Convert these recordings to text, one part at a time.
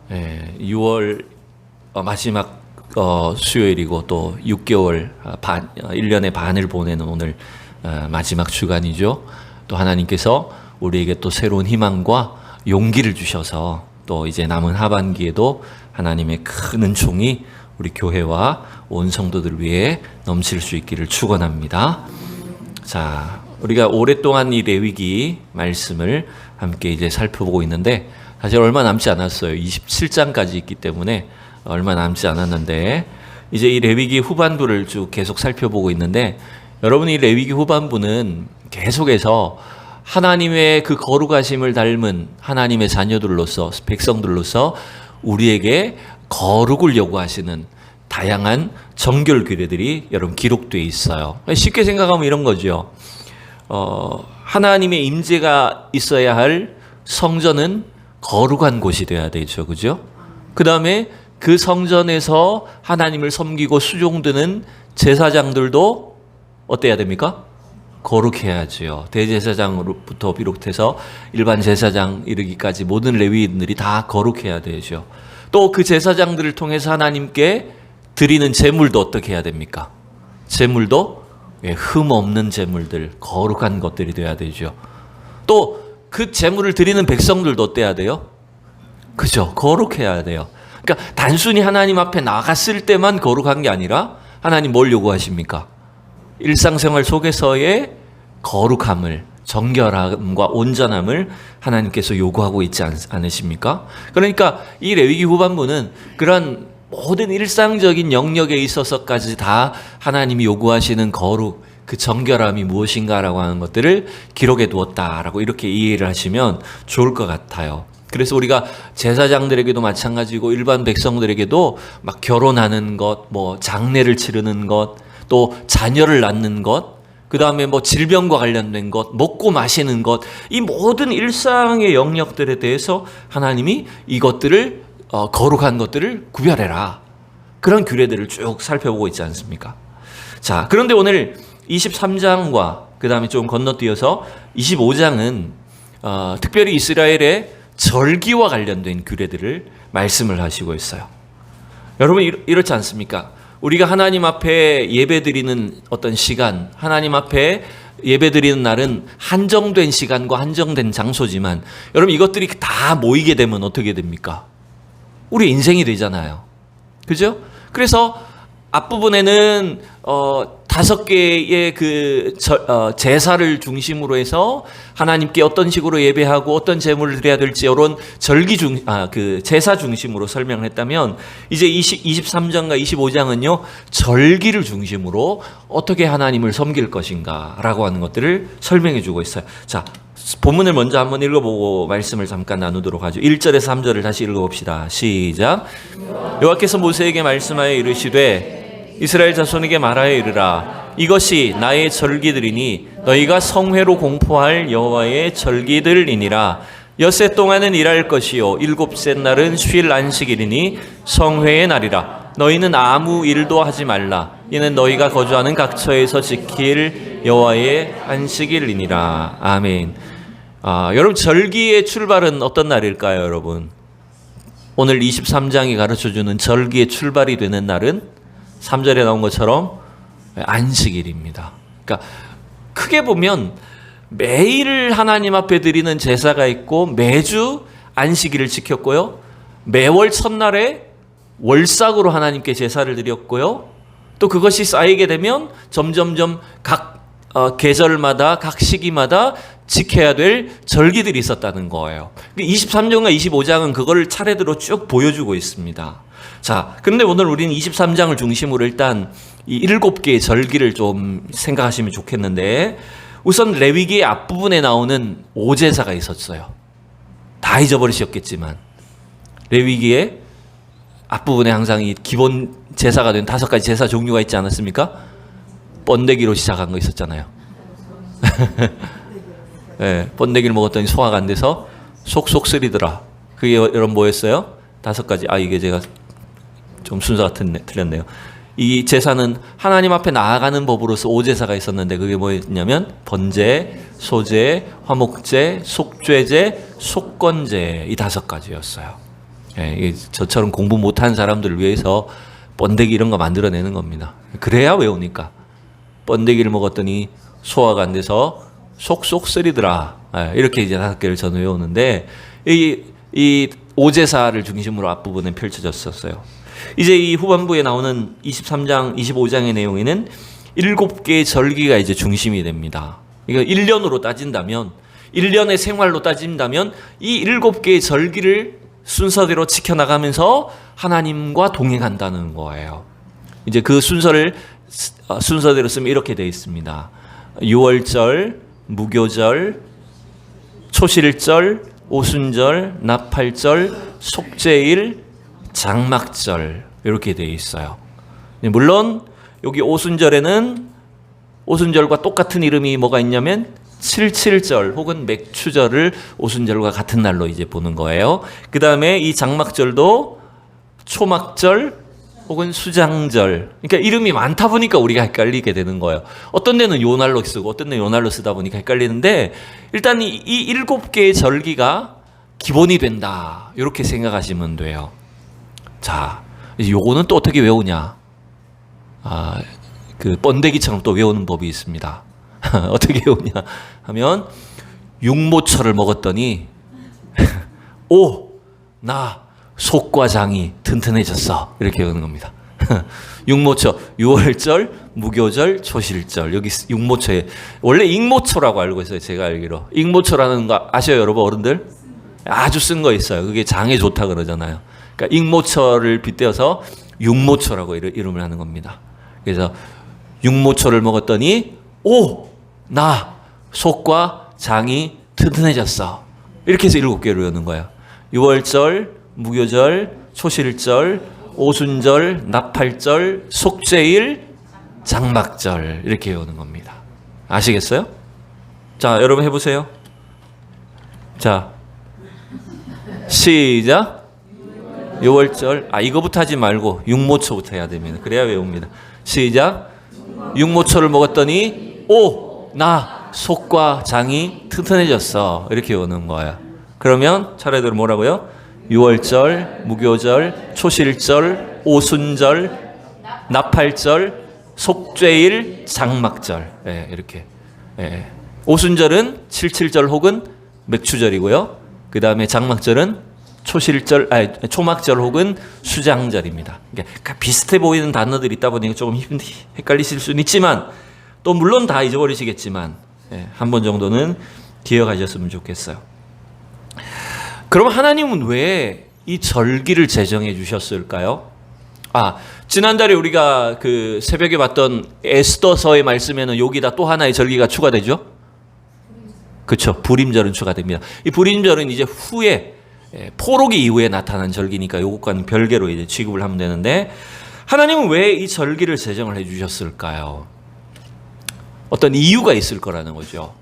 6월 마지막 수요일이고 또 6개월 1년의 반을 보내는 오늘 마지막 주간이죠. 또 하나님께서 우리에게 또 새로운 희망과 용기를 주셔서 또 이제 남은 하반기에도 하나님의 큰 은총이 우리 교회와 온 성도들 위해 넘칠 수 있기를 축원합니다. 자, 우리가 오랫동안 이 레위기 말씀을 함께 이제 살펴보고 있는데 사실 얼마 남지 않았어요. 27장까지 있기 때문에 얼마 남지 않았는데 이제 이 레위기 후반부를 쭉 계속 살펴보고 있는데 여러분, 이 레위기 후반부는 계속해서 하나님의 그 거룩하심을 닮은 하나님의 자녀들로서, 백성들로서 우리에게 거룩을 요구하시는 다양한 정결 규례들이 여러분 기록되어 있어요. 쉽게 생각하면 이런 거죠. 하나님의 임재가 있어야 할 성전은 거룩한 곳이 돼야 되죠. 그죠? 그 다음에 그 성전에서 하나님을 섬기고 수종드는 제사장들도 어때야 됩니까? 거룩해야지요. 대제사장으로부터 비롯해서 일반 제사장 이르기까지 모든 레위인들이 다 거룩해야 되죠. 또 그 제사장들을 통해서 하나님께 드리는 제물도 어떻게 해야 됩니까? 제물도 흠 없는 제물들, 거룩한 것들이 돼야 되죠. 또 그 제물을 드리는 백성들도 어때야 돼요? 그죠? 거룩해야 돼요. 그러니까 단순히 하나님 앞에 나갔을 때만 거룩한 게 아니라 하나님 뭘 요구하십니까? 일상생활 속에서의 거룩함을, 정결함과 온전함을 하나님께서 요구하고 있지 않으십니까? 그러니까 이 레위기 후반부는 그런 모든 일상적인 영역에 있어서까지 다 하나님이 요구하시는 거룩, 그 정결함이 무엇인가라고 하는 것들을 기록해 두었다라고 이렇게 이해를 하시면 좋을 것 같아요. 그래서 우리가 제사장들에게도 마찬가지고 일반 백성들에게도 막 결혼하는 것, 뭐 장례를 치르는 것, 또 자녀를 낳는 것, 그 다음에 뭐 질병과 관련된 것, 먹고 마시는 것, 이 모든 일상의 영역들에 대해서 하나님이 이것들을 거룩한 것들을 구별해라. 그런 규례들을 쭉 살펴보고 있지 않습니까? 자, 그런데 오늘 23장과 그 다음에 좀 건너뛰어서 25장은 특별히 이스라엘의 절기와 관련된 규례들을 말씀을 하시고 있어요. 여러분, 이렇지 않습니까? 우리가 하나님 앞에 예배드리는 어떤 시간, 하나님 앞에 예배드리는 날은 한정된 시간과 한정된 장소지만 여러분, 이것들이 다 모이게 되면 어떻게 됩니까? 우리 인생이 되잖아요. 그죠? 그래서 앞부분에는 5개의 그 제사를 중심으로 해서 하나님께 어떤 식으로 예배하고 어떤 제물을 드려야 될지 이런 그 제사 중심으로 설명을 했다면 이제 23장과 25장은요 절기를 중심으로 어떻게 하나님을 섬길 것인가라고 하는 것들을 설명해 주고 있어요. 자, 본문을 먼저 한번 읽어보고 말씀을 잠깐 나누도록 하죠. 1절에서 3절을 다시 읽어봅시다. 시작. 여호와께서 모세에게 말씀하여 이르시되 이스라엘 자손에게 말하여 이르라. 이것이 나의 절기들이니 너희가 성회로 공포할 여호와의 절기들이니라. 엿새 동안은 일할 것이요 일곱째 날은 쉴 안식일이니 성회의 날이라. 너희는 아무 일도 하지 말라. 이는 너희가 거주하는 각처에서 지킬 여호와의 안식일이니라. 아멘. 여러분, 절기의 출발은 어떤 날일까요, 여러분? 오늘 23장이 가르쳐주는 절기의 출발이 되는 날은 3절에 나온 것처럼 안식일입니다. 그러니까 크게 보면 매일 하나님 앞에 드리는 제사가 있고 매주 안식일을 지켰고요. 매월 첫날에 월삭으로 하나님께 제사를 드렸고요. 또 그것이 쌓이게 되면 점점점 각 계절마다 각 시기마다 지켜야 될 절기들이 있었다는 거예요. 23장과 25장은 그거를 차례대로 쭉 보여주고 있습니다. 자, 그런데 오늘 우리는 23장을 중심으로 일단 이 7개의 절기를 좀 생각하시면 좋겠는데 우선 레위기의 앞부분에 나오는 오제사가 있었어요. 다 잊어버리셨겠지만 레위기의 앞부분에 항상 이 기본 제사가 된 5가지 제사 종류가 있지 않았습니까? 번데기로 시작한 거 있었잖아요. 네, 번데기를 먹었더니 소화가 안 돼서 속속 쓰리더라. 그게 여러분 뭐였어요? 5가지. 이게 제가 좀 순서가 틀렸네요. 이 제사는 하나님 앞에 나아가는 법으로서 오제사가 있었는데 그게 뭐였냐면 번제, 소제, 화목제, 속죄제, 속건제 이 5가지였어요. 이게 저처럼 공부 못한 사람들을 위해서 번데기 이런 거 만들어내는 겁니다. 그래야 외우니까. 번데기를 먹었더니 소화가 안 돼서 속속 쓰리더라. 이렇게 이제 5개를 저는 외우는데 이 오제사를 중심으로 앞부분에 펼쳐졌었어요. 이제 이 후반부에 나오는 23장, 25장의 내용에는 7개의 절기가 이제 중심이 됩니다. 이거 1년으로 따진다면, 1년의 생활로 따진다면 이 7개의 절기를 순서대로 지켜나가면서 하나님과 동행한다는 거예요. 이제 그 순서대로 쓰면 이렇게 되어 있습니다. 유월절, 무교절, 초실절, 오순절, 나팔절, 속죄일, 장막절 이렇게 되어 있어요. 물론 여기 오순절에는 오순절과 똑같은 이름이 뭐가 있냐면 77절 혹은 맥추절을 오순절과 같은 날로 이제 보는 거예요. 그 다음에 이 장막절도 초막절 혹은 수장절. 그러니까 이름이 많다 보니까 우리가 헷갈리게 되는 거예요. 어떤 데는 요 날로 쓰고 어떤 데는 요 날로 쓰다 보니까 헷갈리는데, 일단 이 7개의 절기가 기본이 된다, 이렇게 생각하시면 돼요. 자, 요거는 또 어떻게 외우냐? 그 번데기처럼 또 외우는 법이 있습니다. 어떻게 외우냐 하면, 육모초를 먹었더니 나 속과 장이 튼튼해졌어, 이렇게 외우는 겁니다. 육모초, 유월절, 무교절, 초실절. 여기 육모초에 원래 익모초라고 알고 있어요. 제가 알기로 익모초라는 거 아셔요, 여러분? 어른들 아주 쓴 거 있어요. 그게 장에 좋다 그러잖아요. 그러니까 익모초를 빗대어서 육모초라고 이름을 하는 겁니다. 그래서 육모초를 먹었더니 나 속과 장이 튼튼해졌어, 이렇게 해서 7개를 외우는 거예요. 유월절, 무교절, 초실절, 오순절, 나팔절, 속죄일, 장막절, 이렇게 외우는 겁니다. 아시겠어요? 자, 여러분 해보세요. 자, 시작. 유월절, 이거부터 하지 말고 육모초부터 해야 됩니다. 그래야 외웁니다. 시작. 육모초를 먹었더니 나 속과 장이 튼튼해졌어, 이렇게 외우는 거야. 그러면 차례대로 뭐라고요? 유월절, 무교절, 초실절, 오순절, 나팔절, 속죄일, 장막절. 이렇게. 오순절은 77절 혹은 맥추절이고요. 그 다음에 장막절은 초막절 혹은 수장절입니다. 그러니까 비슷해 보이는 단어들이 있다 보니까 조금 헷갈리실 수는 있지만, 또 물론 다 잊어버리시겠지만, 한 번 정도는 기억하셨으면 좋겠어요. 그럼 하나님은 왜 이 절기를 제정해 주셨을까요? 지난달에 우리가 그 새벽에 봤던 에스더서의 말씀에는 여기다 또 하나의 절기가 추가되죠? 그렇죠. 불임절은 추가됩니다. 이 불임절은 이제 후에, 포로기 이후에 나타난 절기니까 요것과는 별개로 이제 취급을 하면 되는데, 하나님은 왜 이 절기를 제정을 해 주셨을까요? 어떤 이유가 있을 거라는 거죠.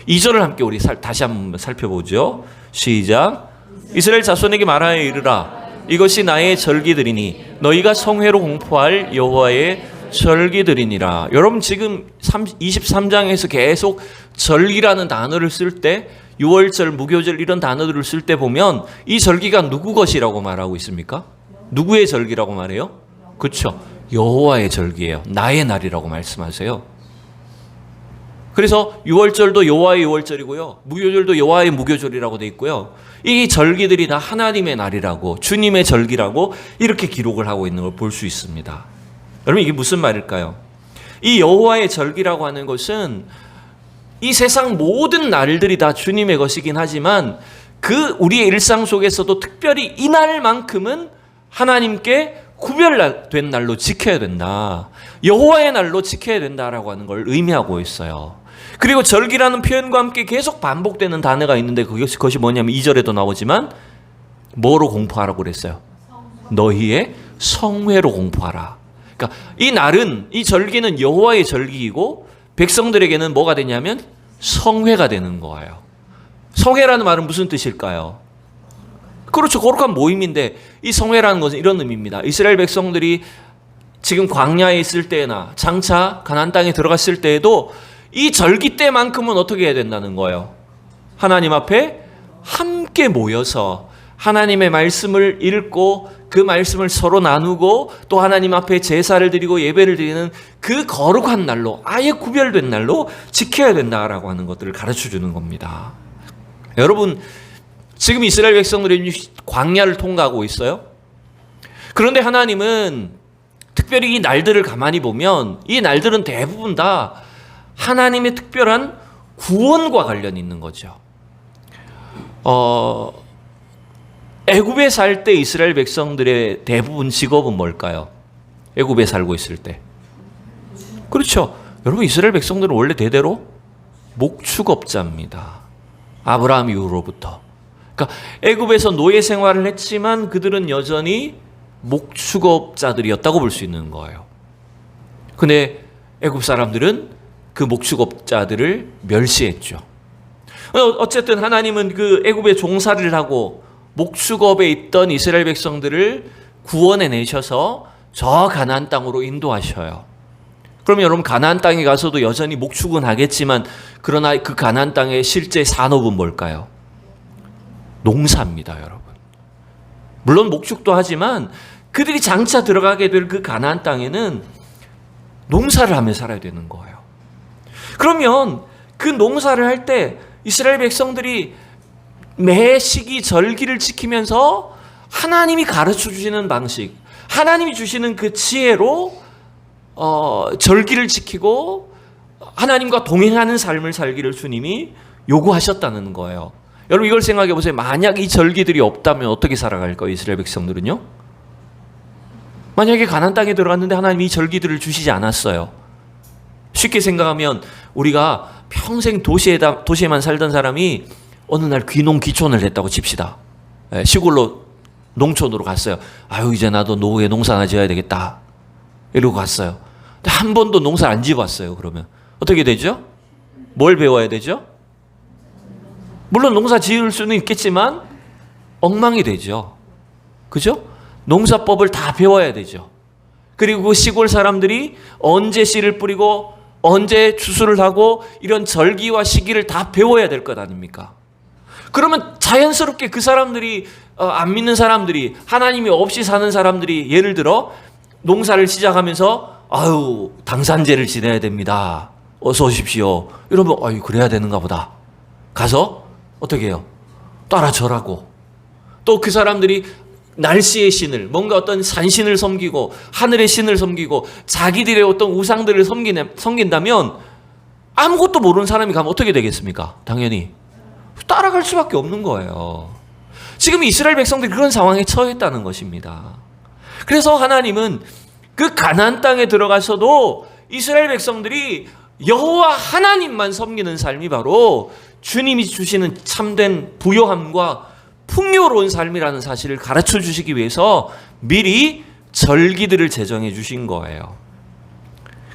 2절을 함께 우리 다시 한번 살펴보죠. 시작. 이스라엘 자손에게 말하여 이르라. 이것이 나의 절기들이니 너희가 성회로 공포할 여호와의 절기들이니라. 여러분 지금 23장에서 계속 절기라는 단어를 쓸 때, 유월절, 무교절 이런 단어들을 쓸 때 보면 이 절기가 누구 것이라고 말하고 있습니까? 누구의 절기라고 말해요? 그렇죠. 여호와의 절기예요. 나의 날이라고 말씀하세요. 그래서 유월절도 여호와의 유월절이고요, 무교절도 여호와의 무교절이라고 돼 있고요. 이 절기들이 다 하나님의 날이라고, 주님의 절기라고 이렇게 기록을 하고 있는 걸 볼 수 있습니다. 여러분 이게 무슨 말일까요? 이 여호와의 절기라고 하는 것은 이 세상 모든 날들이 다 주님의 것이긴 하지만, 그 우리의 일상 속에서도 특별히 이 날만큼은 하나님께 구별된 날로 지켜야 된다, 여호와의 날로 지켜야 된다라고 하는 걸 의미하고 있어요. 그리고 절기라는 표현과 함께 계속 반복되는 단어가 있는데, 그것이 뭐냐면 2절에도 나오지만 뭐로 공포하라고 그랬어요? 너희의 성회로 공포하라. 그러니까 이 날은, 이 절기는 여호와의 절기이고 백성들에게는 뭐가 되냐면 성회가 되는 거예요. 성회라는 말은 무슨 뜻일까요? 그렇죠. 거룩한 모임인데, 이 성회라는 것은 이런 의미입니다. 이스라엘 백성들이 지금 광야에 있을 때나 장차 가나안 땅에 들어갔을 때에도 이 절기 때만큼은 어떻게 해야 된다는 거예요? 하나님 앞에 함께 모여서 하나님의 말씀을 읽고 그 말씀을 서로 나누고 또 하나님 앞에 제사를 드리고 예배를 드리는 그 거룩한 날로, 아예 구별된 날로 지켜야 된다라고 하는 것들을 가르쳐 주는 겁니다. 여러분, 지금 이스라엘 백성들이 광야를 통과하고 있어요. 그런데 하나님은 특별히 이 날들을 가만히 보면 이 날들은 대부분 다 하나님의 특별한 구원과 관련이 있는 거죠. 애굽에 살 때 이스라엘 백성들의 대부분 직업은 뭘까요? 애굽에 살고 있을 때. 그렇죠. 여러분, 이스라엘 백성들은 원래 대대로 목축업자입니다. 아브라함 이후로부터. 그러니까 애굽에서 노예 생활을 했지만 그들은 여전히 목축업자들이었다고 볼 수 있는 거예요. 근데 애굽 사람들은 그 목축업자들을 멸시했죠. 어쨌든 하나님은 그 애굽에 종살이를 하고 목축업에 있던 이스라엘 백성들을 구원해 내셔서 저 가나안 땅으로 인도하셔요. 그러면 여러분, 가나안 땅에 가서도 여전히 목축은 하겠지만 그러나 그 가나안 땅의 실제 산업은 뭘까요? 농사입니다, 여러분. 물론 목축도 하지만 그들이 장차 들어가게 될 그 가나안 땅에는 농사를 하며 살아야 되는 거예요. 그러면 그 농사를 할 때 이스라엘 백성들이 매 시기 절기를 지키면서 하나님이 가르쳐 주시는 방식, 하나님이 주시는 그 지혜로 절기를 지키고 하나님과 동행하는 삶을 살기를 주님이 요구하셨다는 거예요. 여러분, 이걸 생각해 보세요. 만약 이 절기들이 없다면 어떻게 살아갈까요? 이스라엘 백성들은요? 만약에 가나안 땅에 들어갔는데 하나님이 이 절기들을 주시지 않았어요. 쉽게 생각하면 우리가 평생 도시에만 살던 사람이 어느 날 귀농귀촌을 했다고 칩시다. 시골로 농촌으로 갔어요. 아유, 이제 나도 노후에 농사나 지어야 되겠다 이러고 갔어요. 근데 한 번도 농사 안 지어봤어요. 그러면 어떻게 되죠? 뭘 배워야 되죠? 물론 농사 지을 수는 있겠지만 엉망이 되죠. 그죠? 농사법을 다 배워야 되죠. 그리고 그 시골 사람들이 언제 씨를 뿌리고 언제 추수를 하고 이런 절기와 시기를 다 배워야 될 것 아닙니까? 그러면 자연스럽게 그 사람들이 안 믿는 사람들이, 하나님이 없이 사는 사람들이 예를 들어 농사를 시작하면서 아유, 당산제를 지내야 됩니다. 어서 오십시오. 이러면 아유, 그래야 되는가 보다. 가서 어떻게 해요? 따라 절하고, 또 그 사람들이 날씨의 신을, 뭔가 어떤 산신을 섬기고 하늘의 신을 섬기고 자기들의 어떤 우상들을 섬긴다면 아무것도 모르는 사람이 가면 어떻게 되겠습니까? 당연히 따라갈 수밖에 없는 거예요. 지금 이스라엘 백성들이 그런 상황에 처했다는 것입니다. 그래서 하나님은 그 가나안 땅에 들어가서도 이스라엘 백성들이 여호와 하나님만 섬기는 삶이 바로 주님이 주시는 참된 부요함과 풍요로운 삶이라는 사실을 가르쳐 주시기 위해서 미리 절기들을 제정해 주신 거예요.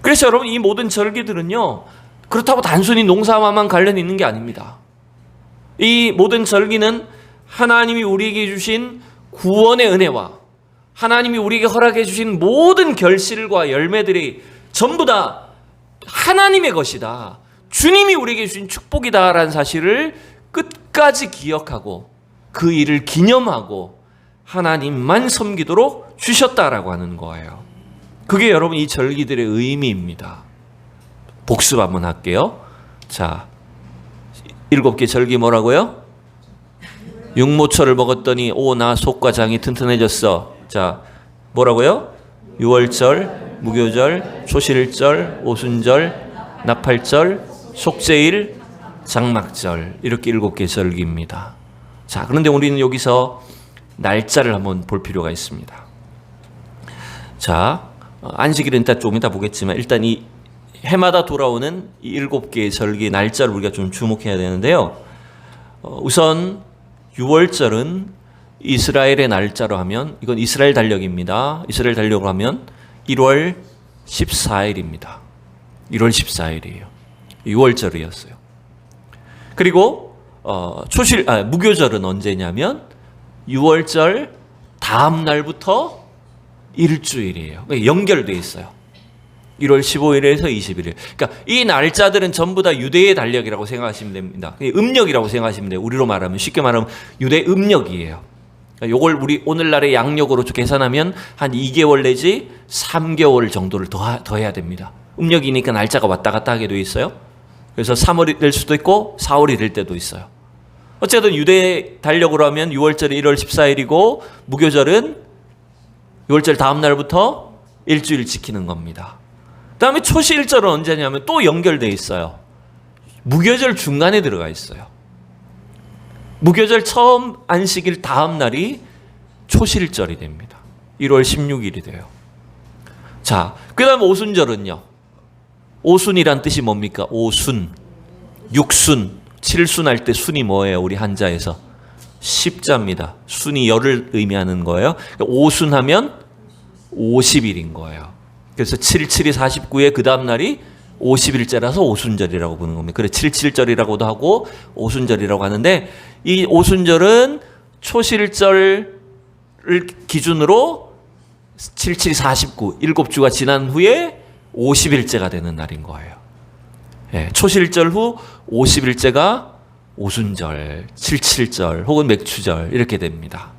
그래서 여러분, 이 모든 절기들은요, 그렇다고 단순히 농사와만 관련이 있는 게 아닙니다. 이 모든 절기는 하나님이 우리에게 주신 구원의 은혜와 하나님이 우리에게 허락해 주신 모든 결실과 열매들이 전부 다 하나님의 것이다, 주님이 우리에게 주신 축복이다라는 사실을 끝까지 기억하고 그 일을 기념하고 하나님만 섬기도록 주셨다라고 하는 거예요. 그게 여러분 이 절기들의 의미입니다. 복습 한번 할게요. 자, 7개 절기 뭐라고요? 육모초를 먹었더니 오, 나 속과 장이 튼튼해졌어. 자, 뭐라고요? 유월절, 무교절, 초실절, 오순절, 나팔절, 속죄일, 장막절, 이렇게 7개 절기입니다. 자, 그런데 우리는 여기서 날짜를 한번 볼 필요가 있습니다. 자, 안식일은 일단 좀 이따 보겠지만 일단 이 해마다 돌아오는 이 7개의 절기 날짜를 우리가 좀 주목해야 되는데요. 우선 6월절은 이스라엘의 날짜로 하면, 이건 이스라엘 달력입니다. 이스라엘 달력으로 하면 1월 14일입니다. 1월 14일이에요. 6월절이었어요. 그리고 무교절은 언제냐면 6월절 다음 날부터 일주일이에요. 연결되어 있어요. 1월 15일에서 21일. 그러니까 이 날짜들은 전부 다 유대의 달력이라고 생각하시면 됩니다. 음력이라고 생각하시면 돼요. 우리로 말하면, 쉽게 말하면 유대 음력이에요. 요걸 우리 오늘날의 양력으로 계산하면 한 2개월 내지 3개월 정도를 더 해야 됩니다. 음력이니까 날짜가 왔다 갔다 하게 돼 있어요. 그래서 3월이 될 수도 있고 4월이 될 때도 있어요. 어쨌든 유대 달력으로 하면 6월절이 1월 14일이고 무교절은 6월절 다음 날부터 일주일 지키는 겁니다. 그 다음에 초시일절은 언제냐면 또 연결돼 있어요. 무교절 중간에 들어가 있어요. 무교절 처음 안식일 다음 날이 초실절이 됩니다. 1월 16일이 돼요. 자, 그 다음에 오순절은요. 오순이란 뜻이 뭡니까? 오순, 육순, 칠순 할 때 순이 뭐예요? 우리 한자에서 십자입니다. 순이 열을 의미하는 거예요. 오순 하면 50일인 거예요. 그래서 77이 49에 그 다음 날이 50일째라서 오순절이라고 부르는 겁니다. 그래 77절이라고도 하고 오순절이라고 하는데 이 오순절은 초실절을 기준으로 77, 49, 7주가 지난 후에 50일째가 되는 날인 거예요. 예, 초실절 후 50일째가 오순절, 77절 혹은 맥추절 이렇게 됩니다.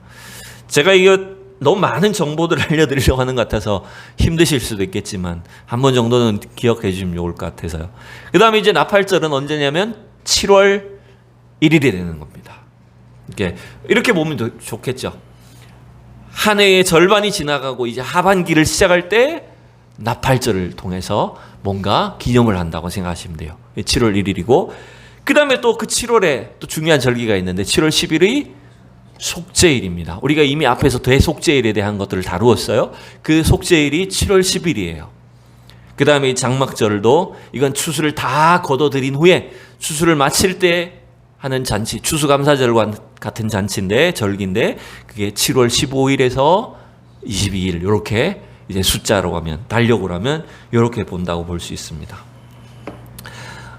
제가 이거 너무 많은 정보들을 알려드리려고 하는 것 같아서 힘드실 수도 있겠지만 한 번 정도는 기억해 주시면 좋을 것 같아서요. 그 다음에 이제 나팔절은 언제냐면 7월 1일이 되는 겁니다. 이렇게 보면 좋겠죠. 한 해의 절반이 지나가고 이제 하반기를 시작할 때 나팔절을 통해서 뭔가 기념을 한다고 생각하시면 돼요. 7월 1일이고 그 다음에 또 그 7월에 또 중요한 절기가 있는데 7월 10일이 속죄일입니다. 우리가 이미 앞에서 대속죄일에 대한 것들을 다루었어요. 그 속죄일이 7월 10일이에요. 그 다음에 장막절도 이건 추수를 다 거둬들인 후에 추수를 마칠 때 하는 잔치, 추수감사절과 같은 잔치인데 절기인데 그게 7월 15일에서 22일 이렇게 이제 숫자로 하면 달력으로 하면 이렇게 본다고 볼 수 있습니다.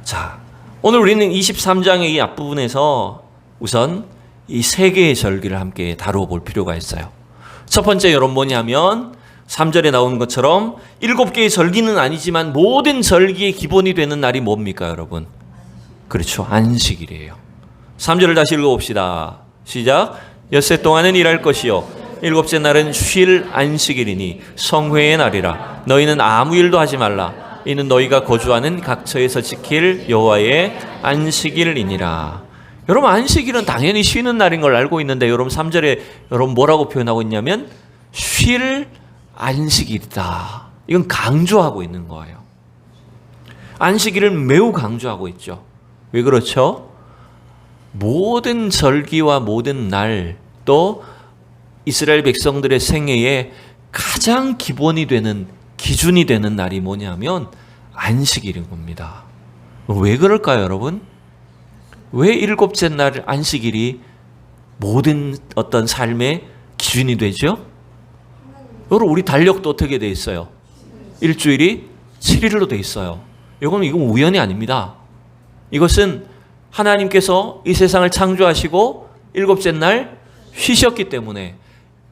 자, 오늘 우리는 23장의 이 앞부분에서 우선 이 세 개의 절기를 함께 다루어 볼 필요가 있어요. 첫 번째 여러분 뭐냐면 3절에 나오는 것처럼 7개의 절기는 아니지만 모든 절기의 기본이 되는 날이 뭡니까 여러분? 그렇죠. 안식일이에요. 3절을 다시 읽어봅시다. 시작. 엿새 동안은 일할 것이요 일곱째 날은 쉴 안식일이니 성회의 날이라. 너희는 아무 일도 하지 말라. 이는 너희가 거주하는 각처에서 지킬 여호와의 안식일이니라. 여러분 안식일은 당연히 쉬는 날인 걸 알고 있는데 여러분 3절에 여러분 뭐라고 표현하고 있냐면 쉴 안식일이다. 이건 강조하고 있는 거예요. 안식일을 매우 강조하고 있죠. 왜 그렇죠? 모든 절기와 모든 날 또 이스라엘 백성들의 생애에 가장 기본이 되는 기준이 되는 날이 뭐냐면 안식일인 겁니다. 왜 그럴까요 여러분? 왜 일곱째 날 안식일이 모든 어떤 삶의 기준이 되죠? 여러분 우리 달력도 어떻게 돼 있어요? 일주일이 7일로 돼 있어요. 이건 우연이 아닙니다. 이것은 하나님께서 이 세상을 창조하시고 일곱째 날 쉬셨기 때문에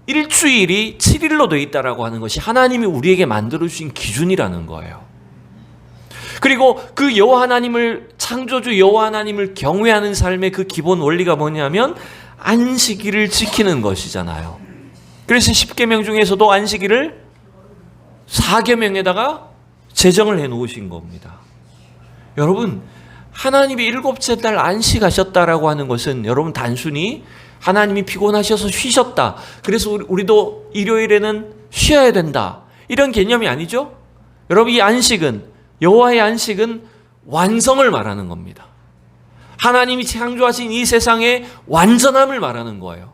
일주일이 7일로 돼 있다라고 하는 것이 하나님이 우리에게 만들어 주신 기준이라는 거예요. 그리고 그 여호와 하나님을 창조주 여호와 하나님을 경외하는 삶의 그 기본 원리가 뭐냐면 안식일을 지키는 것이잖아요. 그래서 10계명 중에서도 안식일을 4계명에다가 제정을 해 놓으신 겁니다. 여러분 하나님이 일곱째 날 안식하셨다라고 하는 것은 여러분 단순히 하나님이 피곤하셔서 쉬셨다. 그래서 우리도 일요일에는 쉬어야 된다. 이런 개념이 아니죠. 여러분 이 안식은 여호와의 안식은 완성을 말하는 겁니다. 하나님이 창조하신 이 세상의 완전함을 말하는 거예요.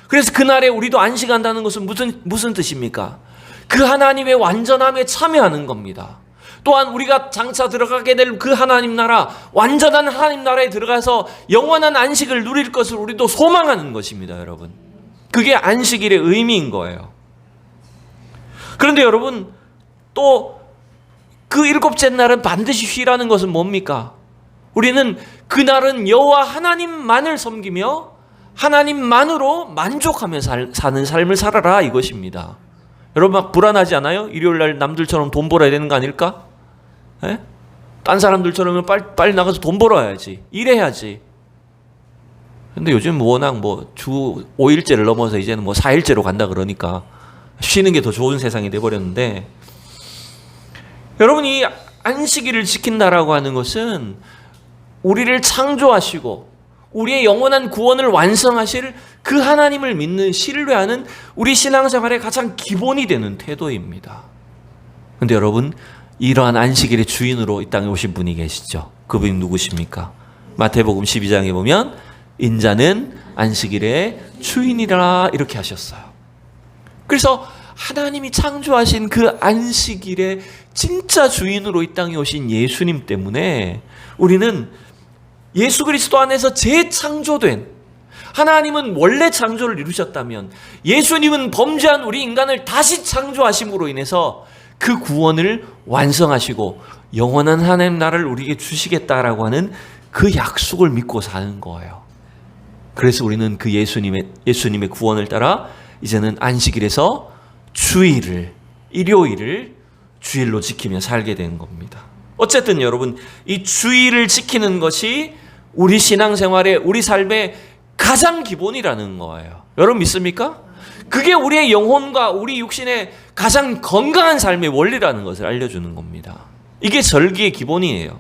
그래서 그날에 우리도 안식한다는 것은 무슨 뜻입니까? 그 하나님의 완전함에 참여하는 겁니다. 또한 우리가 장차 들어가게 될 그 하나님 나라, 완전한 하나님 나라에 들어가서 영원한 안식을 누릴 것을 우리도 소망하는 것입니다, 여러분. 그게 안식일의 의미인 거예요. 그런데 여러분, 또 그 일곱째 날은 반드시 쉬라는 것은 뭡니까? 우리는 그날은 여호와 하나님만을 섬기며 하나님만으로 만족하며 사는 삶을 살아라 이것입니다. 여러분 막 불안하지 않아요? 일요일날 남들처럼 돈 벌어야 되는 거 아닐까? 에? 딴 사람들처럼 빨리 나가서 돈 벌어야지. 일해야지. 근데 요즘 워낙 주 5일째를 넘어서 이제는 4일째로 간다 그러니까 쉬는 게 더 좋은 세상이 돼버렸는데, 여러분, 이 안식일을 지킨다라고 하는 것은 우리를 창조하시고 우리의 영원한 구원을 완성하실 그 하나님을 믿는, 신뢰하는 우리 신앙생활의 가장 기본이 되는 태도입니다. 근데 여러분, 이러한 안식일의 주인으로 이 땅에 오신 분이 계시죠. 그분이 누구십니까? 마태복음 12장에 보면 인자는 안식일의 주인이라 이렇게 하셨어요. 그래서 하나님이 창조하신 그 안식일의 진짜 주인으로 이 땅에 오신 예수님 때문에 우리는 예수 그리스도 안에서 재창조된, 하나님은 원래 창조를 이루셨다면 예수님은 범죄한 우리 인간을 다시 창조하심으로 인해서 그 구원을 완성하시고 영원한 하나님 나라를 우리에게 주시겠다라고 하는 그 약속을 믿고 사는 거예요. 그래서 우리는 그 예수님의 구원을 따라 이제는 안식일에서 주일을, 일요일을 주일로 지키며 살게 된 겁니다. 어쨌든 여러분, 이 주일을 지키는 것이 우리 신앙생활의, 우리 삶의 가장 기본이라는 거예요. 여러분 믿습니까? 그게 우리의 영혼과 우리 육신의 가장 건강한 삶의 원리라는 것을 알려주는 겁니다. 이게 절기의 기본이에요.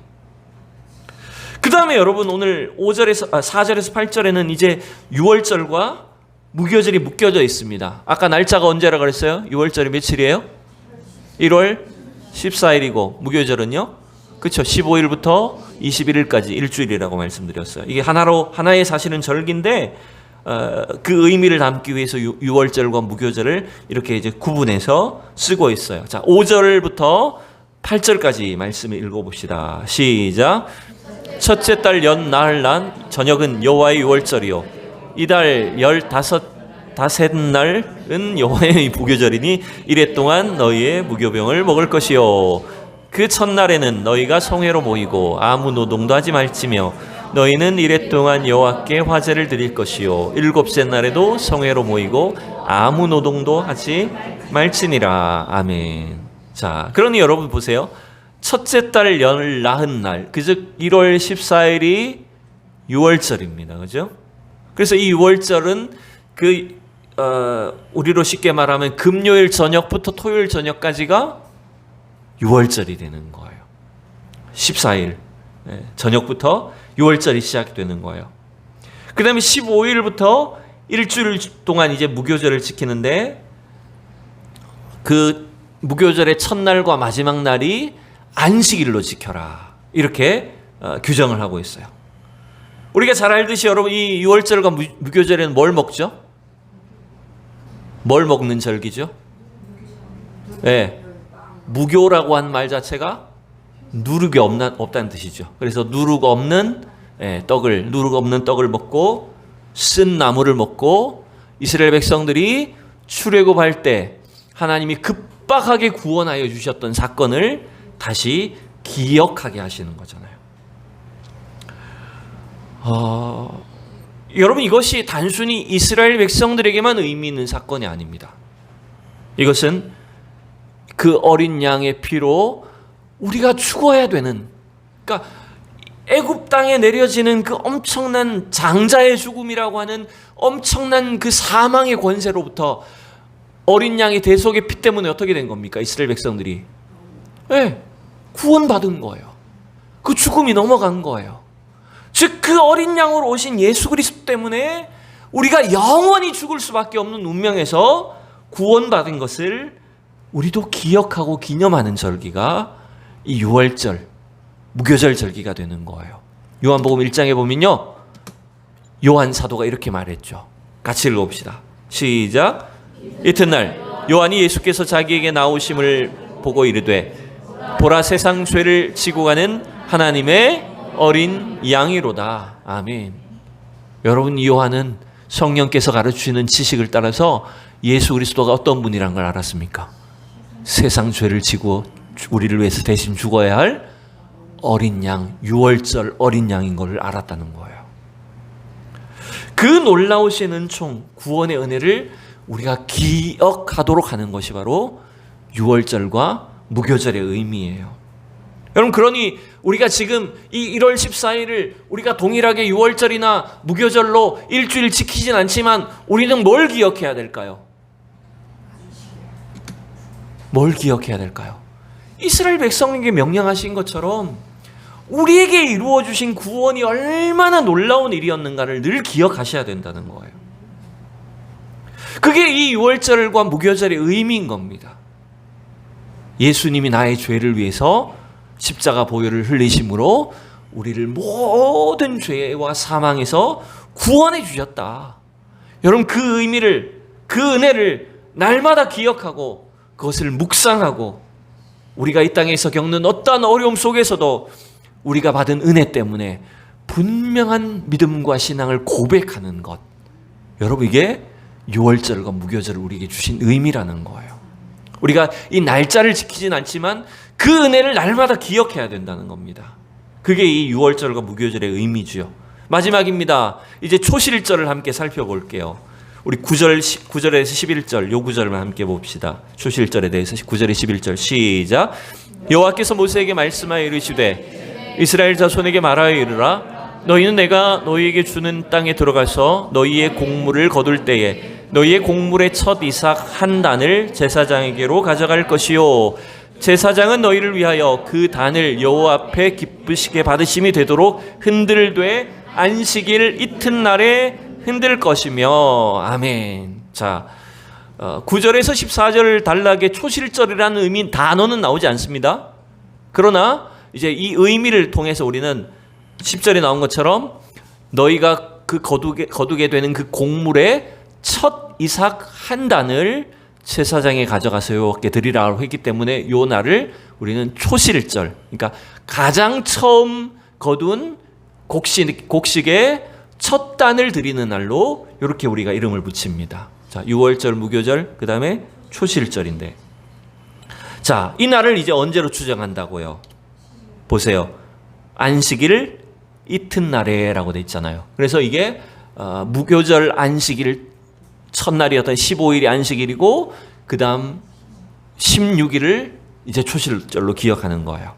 그 다음에 여러분, 오늘 4절에서 8절에는 이제 유월절과 무교절이 묶여져 있습니다. 아까 날짜가 언제라 그랬어요? 유월절이 며칠이에요? 1월 14일이고 무교절은요? 그렇죠. 15일부터 21일까지 일주일이라고 말씀드렸어요. 이게 하나의 사실은 절기인데 그 의미를 담기 위해서 유월절과 무교절을 이렇게 이제 구분해서 쓰고 있어요. 자, 5절부터 8절까지 말씀을 읽어봅시다. 시작. 첫째 달 연나흘 난 저녁은 여호와의 유월절이요 이달 15날은 여호와의 무교절이니 이래 동안 너희의 무교병을 먹을 것이요 그 첫날에는 너희가 성회로 모이고 아무 노동도 하지 말지며 너희는 이래 동안 여호와께 화제를 드릴 것이요 일곱째 날에도 성회로 모이고 아무 노동도 하지 말지니라. 아멘. 자, 그러니 여러분 보세요. 첫째 달 열 나흔 날, 그즉 1월 14일이 유월절입니다. 그죠? 그래서 이 유월절은 우리로 쉽게 말하면 금요일 저녁부터 토요일 저녁까지가 유월절이 되는 거예요. 14일 저녁부터 유월절이 시작되는 거예요. 그 다음에 15일부터 일주일 동안 이제 무교절을 지키는데 그 무교절의 첫날과 마지막 날이 안식일로 지켜라. 이렇게 규정을 하고 있어요. 우리가 잘 알듯이 여러분 이 유월절과 무교절에는 뭘 먹죠? 뭘 먹는 절기죠? 네. 무교라고 한 말 자체가 누룩이 없다는 뜻이죠. 그래서 누룩 없는 떡을 먹고 쓴 나물을 먹고 이스라엘 백성들이 출애굽할 때 하나님이 급박하게 구원하여 주셨던 사건을 다시 기억하게 하시는 거잖아요. 여러분 이것이 단순히 이스라엘 백성들에게만 의미 있는 사건이 아닙니다. 이것은 그 어린 양의 피로 우리가 죽어야 되는, 그러니까 애굽 땅에 내려지는 그 엄청난 장자의 죽음이라고 하는 엄청난 그 사망의 권세로부터 어린 양의 대속의 피 때문에 어떻게 된 겁니까? 이스라엘 백성들이 구원받은 거예요. 그 죽음이 넘어간 거예요. 즉 그 어린 양으로 오신 예수 그리스도 때문에 우리가 영원히 죽을 수밖에 없는 운명에서 구원받은 것을 우리도 기억하고 기념하는 절기가 이 유월절, 무교절 절기가 되는 거예요. 요한복음 1장에 보면요, 요한 사도가 이렇게 말했죠. 같이 읽어봅시다. 시작. 이튿날 요한이 예수께서 자기에게 나오심을 보고 이르되 보라 세상 죄를 지고 가는 하나님의 어린 양이로다. 아멘. 여러분 이 요한은 성령께서 가르치는 지식을 따라서 예수 그리스도가 어떤 분이란 걸 알았습니까? 세상 죄를 지고 우리를 위해서 대신 죽어야 할 어린 양, 유월절 어린 양인 것을 알았다는 거예요. 그 놀라우신 은총, 구원의 은혜를 우리가 기억하도록 하는 것이 바로 유월절과 무교절의 의미예요. 여러분 그러니 우리가 지금 이 1월 14일을 우리가 동일하게 6월절이나 무교절로 일주일 지키진 않지만 우리는 뭘 기억해야 될까요? 뭘 기억해야 될까요? 이스라엘 백성에게 명령하신 것처럼 우리에게 이루어 주신 구원이 얼마나 놀라운 일이었는가를 늘 기억하셔야 된다는 거예요. 그게 이 6월절과 무교절의 의미인 겁니다. 예수님이 나의 죄를 위해서 십자가 보혈을 흘리심으로 우리를 모든 죄와 사망에서 구원해 주셨다. 여러분, 그 의미를, 그 은혜를 날마다 기억하고 그것을 묵상하고 우리가 이 땅에서 겪는 어떠한 어려움 속에서도 우리가 받은 은혜 때문에 분명한 믿음과 신앙을 고백하는 것, 여러분, 이게 6월절과 무교절을 우리에게 주신 의미라는 거예요. 우리가 이 날짜를 지키진 않지만 그 은혜를 날마다 기억해야 된다는 겁니다. 그게 이 6월절과 무교절의 의미죠. 마지막입니다. 이제 초실절을 함께 살펴볼게요. 우리 9절에서 11절 요 구절만 함께 봅시다. 초실절에 대해서 9절에 11절 시작. 여호와께서 모세에게 말씀하여 이르시되 이스라엘 자손에게 말하여 이르라. 너희는 내가 너희에게 주는 땅에 들어가서 너희의 곡물을 거둘 때에 너희의 곡물의 첫 이삭 한 단을 제사장에게로 가져갈 것이요 제사장은 너희를 위하여 그 단을 여호와 앞에 기쁘시게 받으심이 되도록 흔들되 안식일 이튿날에 흔들 것이며. 아멘. 자, 9절에서 14절 단락에 초실절이라는 의미 단어는 나오지 않습니다. 그러나 이제 이 의미를 통해서 우리는 10절에 나온 것처럼 너희가 그 거두게 되는 그 곡물의 첫 이삭 한 단을 제사장에 가져가서 여호와께 드리라고 했기 때문에 요 날을 우리는 초실절, 그러니까 가장 처음 거둔 곡식의 첫 단을 드리는 날로 이렇게 우리가 이름을 붙입니다. 자, 6월절, 무교절, 그 다음에 초실절인데, 자, 이 날을 이제 언제로 추정한다고요? 보세요. 안식일 이튿날에라고 돼 있잖아요. 그래서 이게 무교절 안식일 첫날이었던 15일이 안식일이고 그 다음 16일을 이제 초실절로 기억하는 거예요.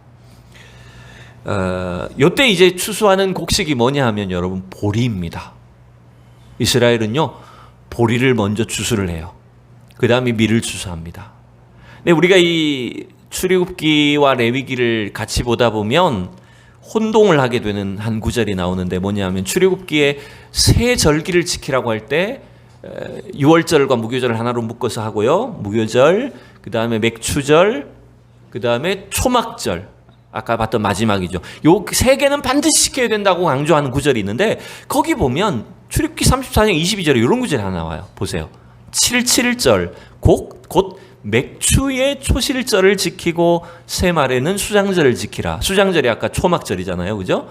요때 이제 추수하는 곡식이 뭐냐 하면 여러분 보리입니다. 이스라엘은요 보리를 먼저 추수를 해요. 그 다음에 밀을 추수합니다. 근데 우리가 이 출애굽기와 레위기를 같이 보다 보면 혼동을 하게 되는 한 구절이 나오는데 뭐냐 하면 출애굽기에 세 절기를 지키라고 할 때 6월절과 무교절을 하나로 묶어서 하고요. 무교절, 그 다음에 맥추절, 그 다음에 초막절, 아까 봤던 마지막이죠. 요 세 개는 반드시 지켜야 된다고 강조하는 구절이 있는데 거기 보면 출애굽기 34장 22절에 이런 구절이 하나 나와요. 보세요. 77절 곧 맥추의 초실절을 지키고 새말에는 수장절을 지키라. 수장절이 아까 초막절이잖아요. 그죠?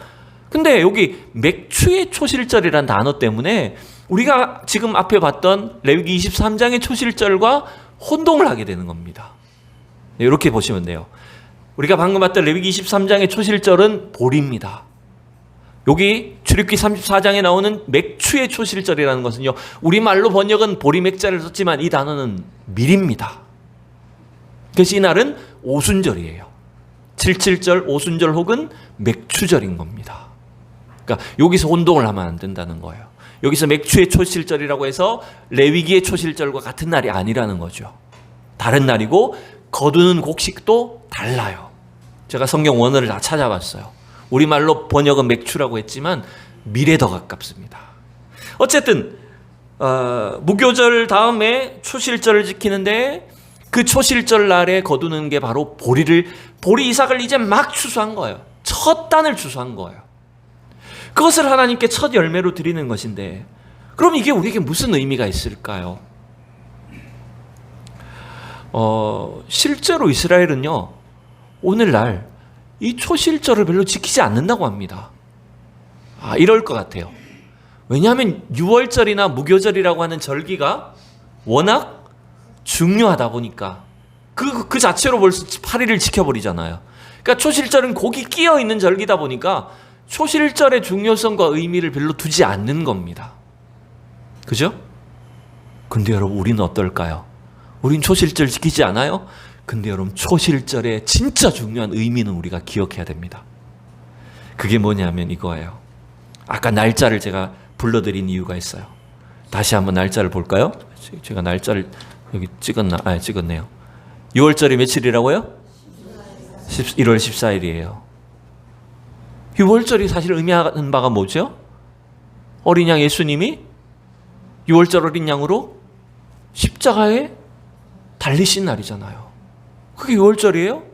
근데 여기 맥추의 초실절이라는 단어 때문에 우리가 지금 앞에 봤던 레위기 23장의 초실절과 혼동을 하게 되는 겁니다. 이렇게 보시면 돼요. 우리가 방금 봤던 레위기 23장의 초실절은 보리입니다. 여기 출애굽기 34장에 나오는 맥추의 초실절이라는 것은요, 우리말로 번역은 보리맥자를 썼지만 이 단어는 밀입니다. 그래서 이 날은 오순절이에요. 77절, 오순절 혹은 맥추절인 겁니다. 그러니까 여기서 혼동을 하면 안 된다는 거예요. 여기서 맥추의 초실절이라고 해서 레위기의 초실절과 같은 날이 아니라는 거죠. 다른 날이고 거두는 곡식도 달라요. 제가 성경 원어를 다 찾아봤어요. 우리말로 번역은 맥추라고 했지만 밀에 더 가깝습니다. 어쨌든 무교절 다음에 초실절을 지키는데 그 초실절 날에 거두는 게 바로 보리 이삭을 이제 막 추수한 거예요. 첫 단을 추수한 거예요. 그것을 하나님께 첫 열매로 드리는 것인데, 그럼 이게 우리에게 무슨 의미가 있을까요? 실제로 이스라엘은요, 오늘날 이 초실절을 별로 지키지 않는다고 합니다. 이럴 것 같아요. 왜냐하면 6월절이나 무교절이라고 하는 절기가 워낙 중요하다 보니까 그 자체로 벌써 8일을 지켜버리잖아요. 그러니까 초실절은 거기 끼어 있는 절기다 보니까 초실절의 중요성과 의미를 별로 두지 않는 겁니다. 그죠? 근데 여러분, 우리는 어떨까요? 우린 초실절 지키지 않아요? 근데 여러분, 초실절의 진짜 중요한 의미는 우리가 기억해야 됩니다. 그게 뭐냐면 이거예요. 아까 날짜를 제가 불러드린 이유가 있어요. 다시 한번 날짜를 볼까요? 제가 날짜를 여기 찍었네요. 6월절이 며칠이라고요? 1월 14일이에요. 6월절이 사실 의미하는 바가 뭐죠? 어린 양 예수님이 6월절 어린 양으로 십자가에 달리신 날이잖아요. 그게 6월절이에요?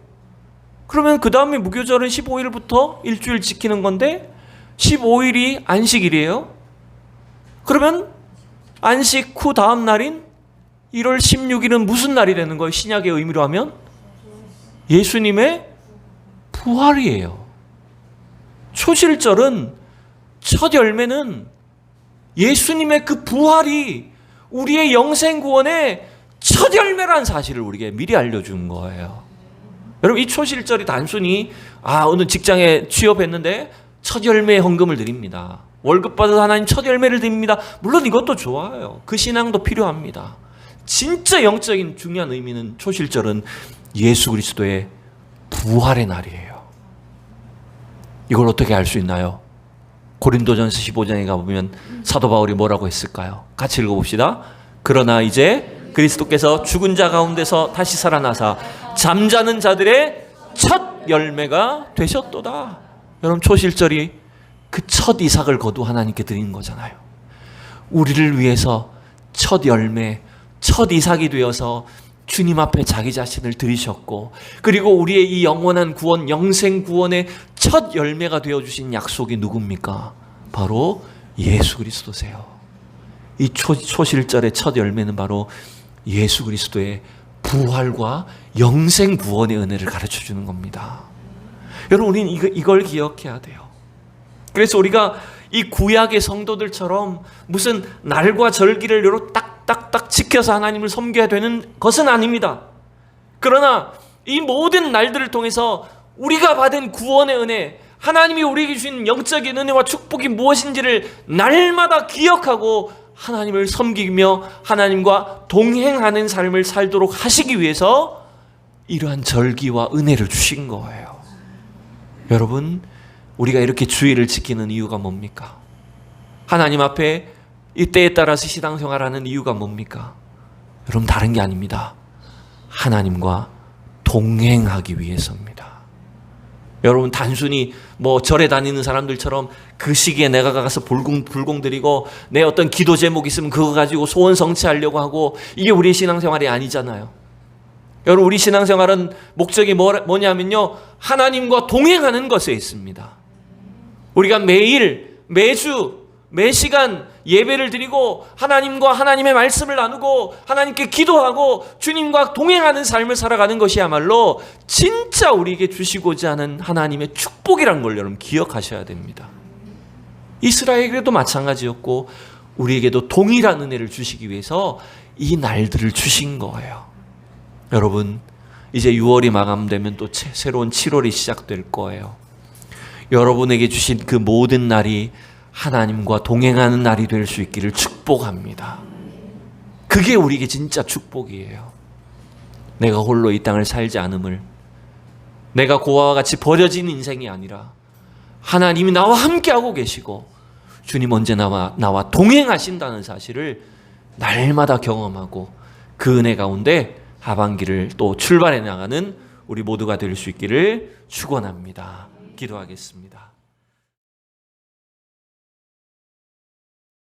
그러면 그 다음에 무교절은 15일부터 일주일 지키는 건데 15일이 안식일이에요. 그러면 안식 후 다음 날인 1월 16일은 무슨 날이 되는 거예요? 신약의 의미로 하면 예수님의 부활이에요. 초실절은 첫 열매는 예수님의 그 부활이 우리의 영생 구원의 첫 열매라는 사실을 우리에게 미리 알려준 거예요. 여러분, 이 초실절이 단순히 오늘 직장에 취업했는데 첫 열매의 헌금을 드립니다. 월급 받아서 하나님 첫 열매를 드립니다. 물론 이것도 좋아요. 그 신앙도 필요합니다. 진짜 영적인 중요한 의미는 초실절은 예수 그리스도의 부활의 날이에요. 이걸 어떻게 알 수 있나요? 고린도전서 15장에 가보면 사도 바울이 뭐라고 했을까요? 같이 읽어봅시다. 그러나 이제 그리스도께서 죽은 자 가운데서 다시 살아나사 잠자는 자들의 첫 열매가 되셨도다. 여러분, 초실절이 그 첫 이삭을 거두 하나님께 드리는 거잖아요. 우리를 위해서 첫 열매, 첫 이삭이 되어서 주님 앞에 자기 자신을 드리셨고, 그리고 우리의 이 영원한 구원, 영생 구원의 첫 열매가 되어주신 약속이 누굽니까? 바로 예수 그리스도세요. 이 초실절의 첫 열매는 바로 예수 그리스도의 부활과 영생 구원의 은혜를 가르쳐 주는 겁니다. 여러분, 우리는 이걸 기억해야 돼요. 그래서 우리가 이 구약의 성도들처럼 무슨 날과 절기를 여러 딱딱딱 지켜서 하나님을 섬겨야 되는 것은 아닙니다. 그러나 이 모든 날들을 통해서 우리가 받은 구원의 은혜, 하나님이 우리에게 주신 영적인 은혜와 축복이 무엇인지를 날마다 기억하고 하나님을 섬기며 하나님과 동행하는 삶을 살도록 하시기 위해서 이러한 절기와 은혜를 주신 거예요. 여러분, 우리가 이렇게 주일을 지키는 이유가 뭡니까? 하나님 앞에 이때에 따라서 신앙생활하는 이유가 뭡니까? 여러분, 다른 게 아닙니다. 하나님과 동행하기 위해서입니다. 여러분, 단순히 절에 다니는 사람들처럼 그 시기에 내가 가서 불공 드리고 내 어떤 기도 제목 있으면 그거 가지고 소원 성취하려고 하고, 이게 우리의 신앙생활이 아니잖아요. 여러분, 우리 신앙생활은 목적이 뭐냐면요, 하나님과 동행하는 것에 있습니다. 우리가 매일, 매주, 매시간 예배를 드리고 하나님과 하나님의 말씀을 나누고 하나님께 기도하고 주님과 동행하는 삶을 살아가는 것이야말로 진짜 우리에게 주시고자 하는 하나님의 축복이라는 걸 여러분 기억하셔야 됩니다. 이스라엘에게도 마찬가지였고 우리에게도 동일한 은혜를 주시기 위해서 이 날들을 주신 거예요. 여러분, 이제 6월이 마감되면 또 새로운 7월이 시작될 거예요. 여러분에게 주신 그 모든 날이 하나님과 동행하는 날이 될 수 있기를 축복합니다. 그게 우리에게 진짜 축복이에요. 내가 홀로 이 땅을 살지 않음을, 내가 고아와 같이 버려진 인생이 아니라 하나님이 나와 함께하고 계시고 주님 언제나 나와 동행하신다는 사실을 날마다 경험하고 그 은혜 가운데 하반기를 또 출발해 나가는 우리 모두가 될 수 있기를 축원합니다. 기도하겠습니다.